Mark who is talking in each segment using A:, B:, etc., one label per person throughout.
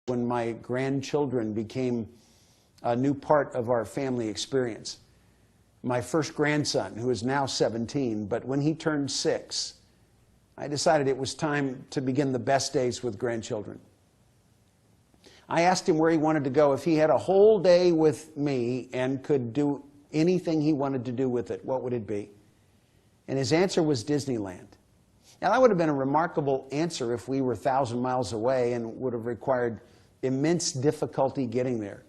A: when my grandchildren became a new part of our family experience. My first grandson, who is now 17, but when he turned 6, I decided it was time to begin the best days with grandchildren. I asked him where he wanted to go. If he had a whole day with me and could do anything he wanted to do with it, what would it be? And his answer was Disneyland. Now, that would have been a remarkable answer if we were 1,000 miles away and would have required immense difficulty getting there.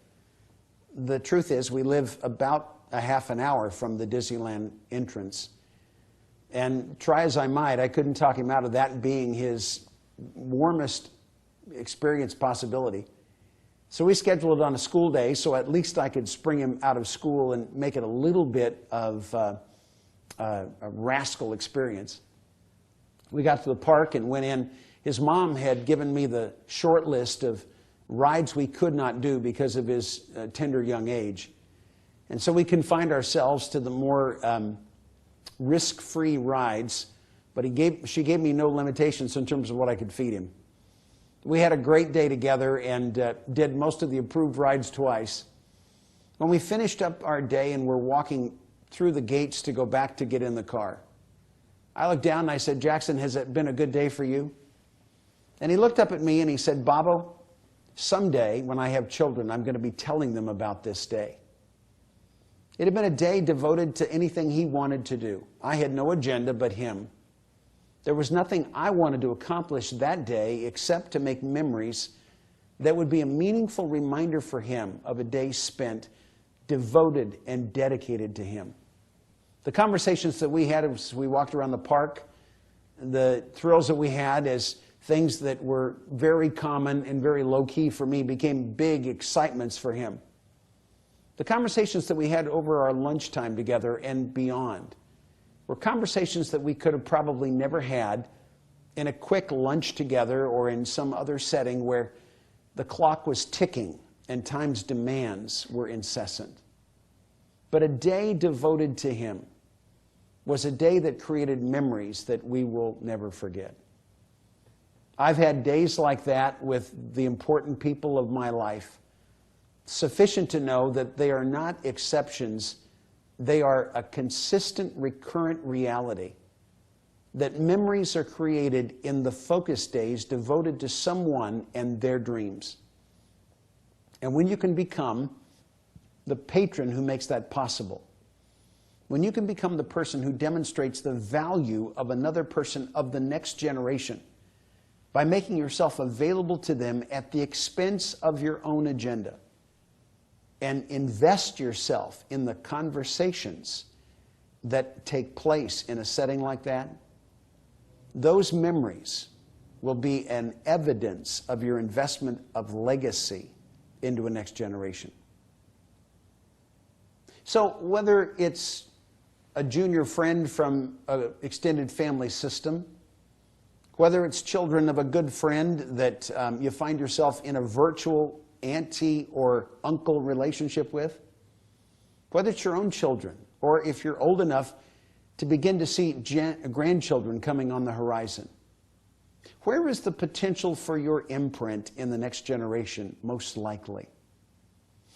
A: The truth is, we live about a half an hour from the Disneyland entrance. And try as I might, I couldn't talk him out of that being his warmest experience possibility. So we scheduled it on a school day, so at least I could spring him out of school and make it a little bit of a rascal experience. We got to the park and went in. His mom had given me the short list of rides we could not do because of his tender young age. And so we confined ourselves to the more risk-free rides, but she gave me no limitations in terms of what I could feed him. We had a great day together and did most of the approved rides twice. When we finished up our day and were walking through the gates to go back to get in the car, I looked down and I said, "Jackson, has it been a good day for you?" And he looked up at me and he said, "Bobo, someday when I have children, I'm going to be telling them about this day." It had been a day devoted to anything he wanted to do. I had no agenda but him. There was nothing I wanted to accomplish that day except to make memories that would be a meaningful reminder for him of a day spent devoted and dedicated to him. The conversations that we had as we walked around the park, the thrills that we had as things that were very common and very low-key for me became big excitements for him. The conversations that we had over our lunchtime together and beyond were conversations that we could have probably never had in a quick lunch together or in some other setting where the clock was ticking and time's demands were incessant. But a day devoted to him was a day that created memories that we will never forget. I've had days like that with the important people of my life, sufficient to know that they are not exceptions. They are a consistent, recurrent reality, that memories are created in the focus days devoted to someone and their dreams. And when you can become the patron who makes that possible, when you can become the person who demonstrates the value of another person of the next generation by making yourself available to them at the expense of your own agenda, and invest yourself in the conversations that take place in a setting like that, those memories will be an evidence of your investment of legacy into a next generation. So whether it's a junior friend from an extended family system, whether it's children of a good friend that you find yourself in a virtual auntie or uncle relationship with, whether it's your own children, or if you're old enough to begin to see grandchildren coming on the horizon, where is the potential for your imprint in the next generation most likely?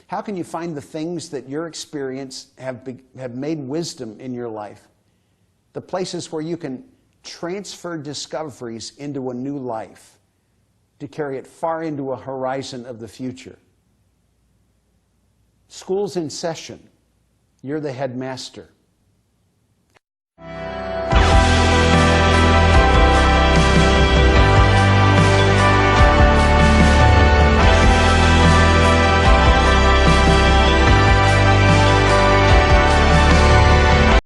A: How can you find the things that your experience have made wisdom in your life, the places where you can transfer discoveries into a new life, to carry it far into a horizon of the future? School's in session. You're the headmaster.